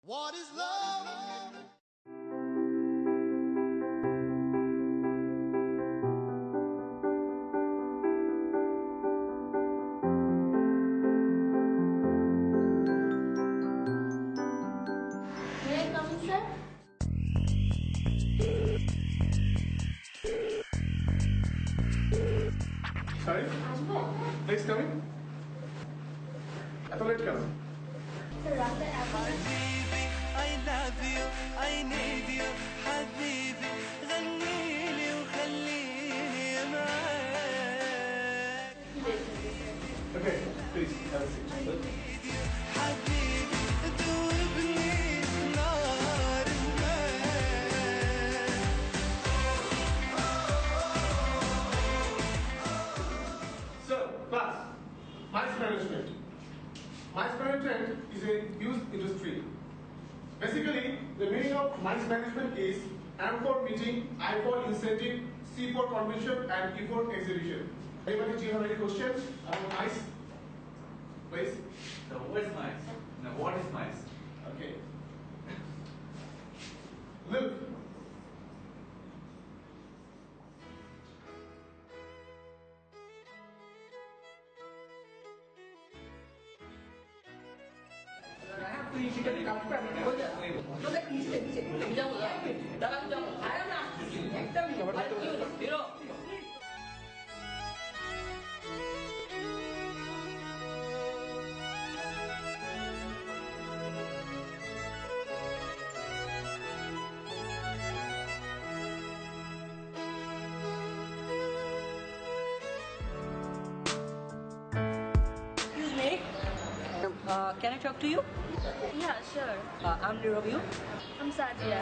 What is love? May I come in, sir? Sorry? Please come in. এত late কেন? Sir, রাস্তায় حبيبي I love you I need you حبيبي غنيلي وخليني معاك Okay, please have a seat. حبيبي دوبني نار الماء So, class, mice management. Mice management is a huge industry. Basically, the meaning of mice management is M for meeting, I for incentive, C for convention, and E for exhibition. Anybody, do you have any questions about mice? Please. So what is mice? Now what is mice? Okay. Look. Excuse me. Can I talk to you? Yeah, sure. I'm Niravyu. I'm Sadia.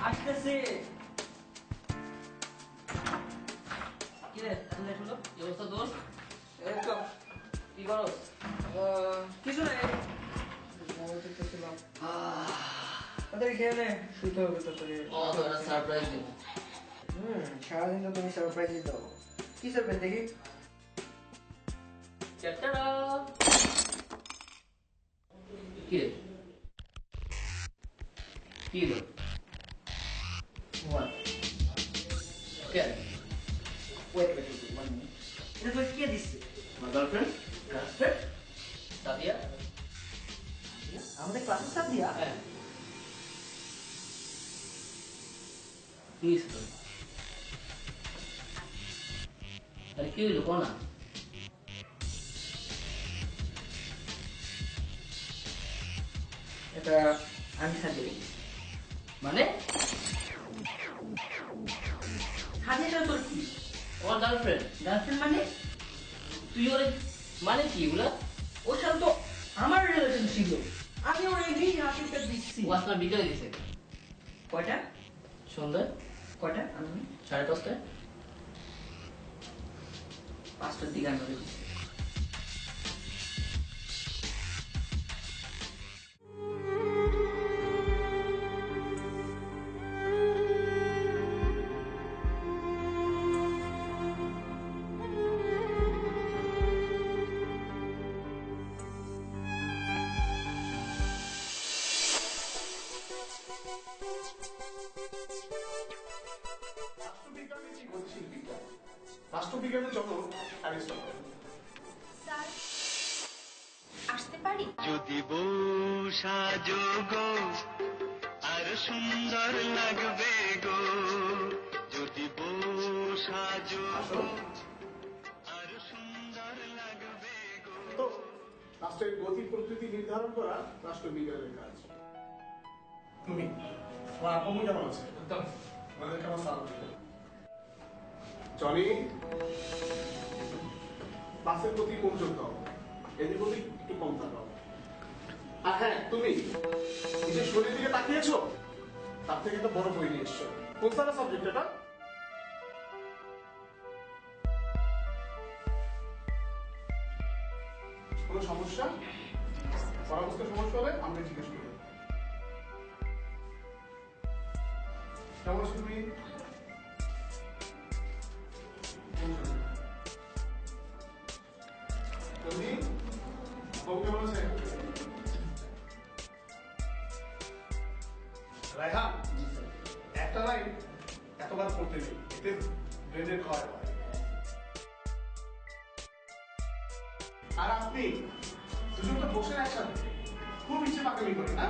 আসতেছে। কি রে এত late হলো? কি অবস্থা দোস্ত? একদম কি করস? কিছু নাই তাড়াতাড়ি খেয়ে নে শুতে হবে তাড়াতাড়ি তো একটা সারপ্রাইজ দিব। সারাদিন তো তুমি সারপ্রাইজ দাও কি সারপ্রাইজ দেখি টাটা। কি রে? কি হলো? What? K? Wait, one minute. এটা তোর কে দিচ্ছে? My girlfriend? Girlfriend? সাদিয়া? আমাদের ক্লাসের স্টাফ দিয়া? হ্যাঁ। কি হয়েছে তোর? আরে কি হইলো কো না? সেটা আমি সাজিয়ে মানে সাজিয়েটা তোর কি? ওর গার্লফ্রেন্ড। গার্লফ্রেন্ড মানে তুই ওর মানে কি এগুলা? ওর সাথে তো আমার রিলেশন ছিল, আমি ওর এমনি হাসিটা দিচ্ছি। ও আসলে বিকেলে দিছে। কয়টা? সন্ধ্যায় কয়টা? আমি 5:30টায়। 5টার দিকে আমি ওকে দিচ্ছি। রাষ্ট্রবিজ্ঞানে কি গতিশীল বিজ্ঞান? রাষ্ট্রবিজ্ঞানের জনক অ্যারিস্টটল। স্যার আসতে পারি? যদি বউ সাজো গো আর সুন্দর লাগবে গো, যদি বউ সাজো গো আর সুন্দর লাগবে গো। তো রাষ্ট্রের গতি প্রকৃতি নির্ধারণ করা রাষ্ট্রবিজ্ঞানের কাজ। তুমি তোমার আপু কেমন আছে? একদম। আমাদের কেমন সালাম দিবে? জনি, ক্লাসের প্রতি মনোযোগ দাও, এদের প্রতি একটু কম থাকাও। আর হ্যাঁ, তুমি নিজের শরীরের দিকে তাকিয়েছো? তার থেকে একটা বড় বই নিয়ে এসছো। কোন সারা সাবজেক্ট এটা? কোনো সমস্যা? পড়া বুঝতে সমস্যা হলে আমরা জিজ্ঞেস করবো। কেমন আছো তুমি? নন্দী, বাবু কেমন আছে? রায়হান, একটা লাইন এতবার পড়তে নেই, এতে ব্রেনের ক্ষয় হয়। আর আপনি দুজনটা বসে একসাথে খুব ইচ্ছে পাকামি করেন না?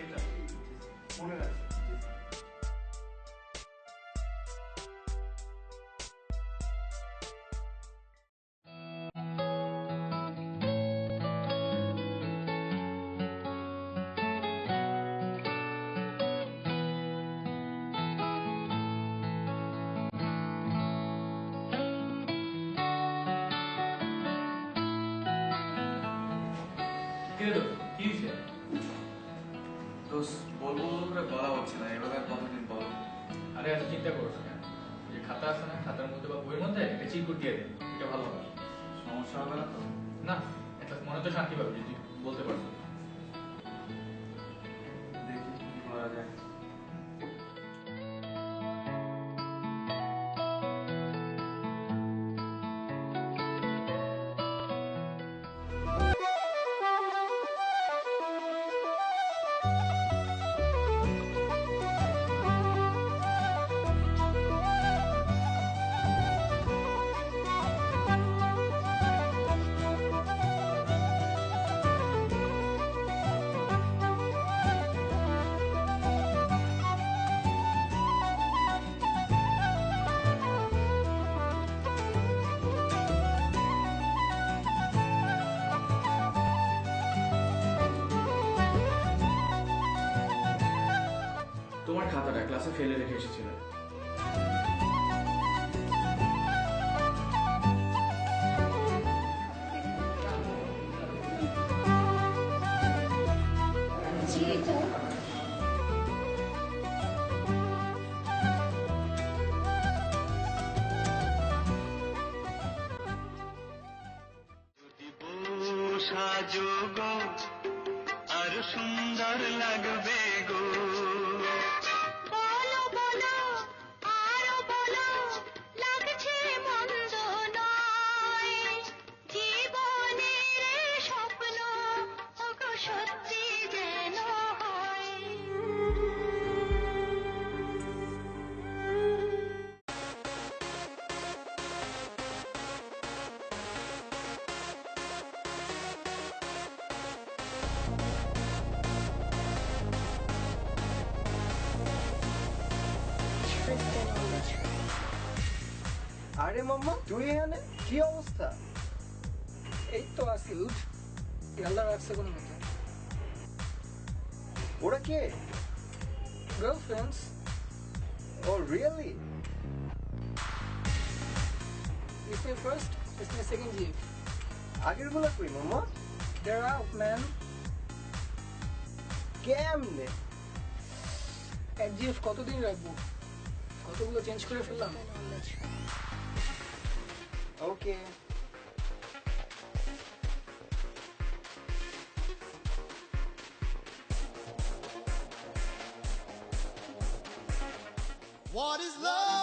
এটা মনে রাখবেন। কি রে দোস্ত, কি হয়েছে? দোস্ত বলবো করে বলা হচ্ছে না, এবার আর কতদিন বলো। আরে এত চিন্তা করছ না। যে খাতা আছে না, খাতার মধ্যে বা বইয়ের মধ্যে একটা চিরকুট দিয়ে দে, এটা ভালো হবে। সমস্যা হবে না তো? না, একটা মনে তো শান্তি পাবে যদি বলতে পারছো। দেখি কি করা যায়। তোমার খাতাটা ক্লাসে ফেলে রেখে এসেছিলে। জি এটা যদি বউ সাজো গো আর সুন্দর লাগবে গো, বলো বলো আরো বলো লাগছে মন্দ নয়, জীবনের স্বপ্ন ওগো সত্যি যেন হয়। Tristan on the train. আরে মাম্মা তুই এখানে কি অবস্থা? এই তো আছি উঠ আল্লাহ রাখছে কোনো মতে ওরা কে? গার্লফ্রেন্ডস ও really? It's my first, it's my second GF. আগের গুলা কই মাম্মা? They're out, man. কেমনে? এক GF কতদিন রাখবো? কতগুলো চেঞ্জ করে ফেললাম? ওকে। What is love?